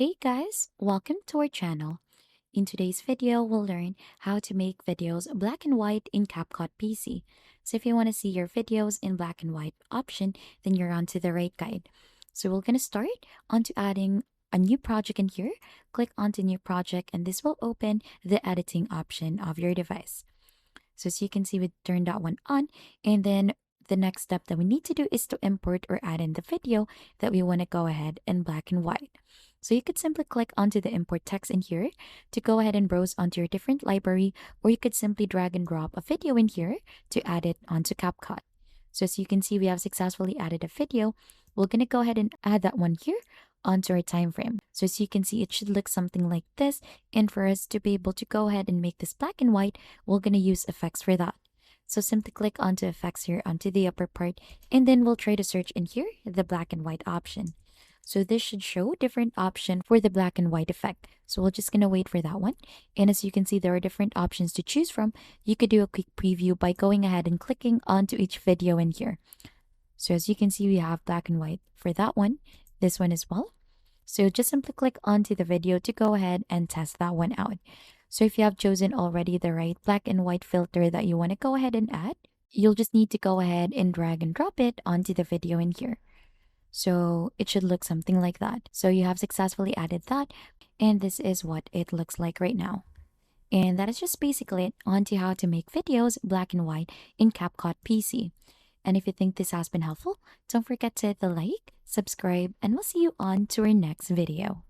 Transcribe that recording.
Hey guys, welcome to our channel. In today's video, we'll learn how to make videos black and white in CapCut PC. So if you want to see your videos in black and white option, then you're onto the right guide. So we're going to start onto adding a new project in here. Click onto new project and this will open the editing option of your device. So as you can see, we turned that one on. And then the next step that we need to do is to import or add in the video that we want to go ahead in black and white. So you could simply click onto the import text in here to go ahead and browse onto your different library, or you could simply drag and drop a video in here to add it onto CapCut. So as you can see, we have successfully added a video. We're going to go ahead and add that one here onto our time frame. So as you can see, it should look something like this. And for us to be able to go ahead and make this black and white, we're going to use effects for that. So simply click onto effects here onto the upper part, and then we'll try to search in here the black and white option. So this should show different option for the black and white effect. So we're just going to wait for that one. And as you can see, there are different options to choose from. You could do a quick preview by going ahead and clicking onto each video in here. So as you can see, we have black and white for that one, this one as well. So just simply click onto the video to go ahead and test that one out. So if you have chosen already the right black and white filter that you want to go ahead and add, you'll just need to go ahead and drag and drop it onto the video in here. So it should look something like that. So you have successfully added that, and this is what it looks like right now. And that is just basically it onto how to make videos black and white in CapCut PC. And if you think this has been helpful, don't forget to hit the like, subscribe, and we'll see you on to our next video.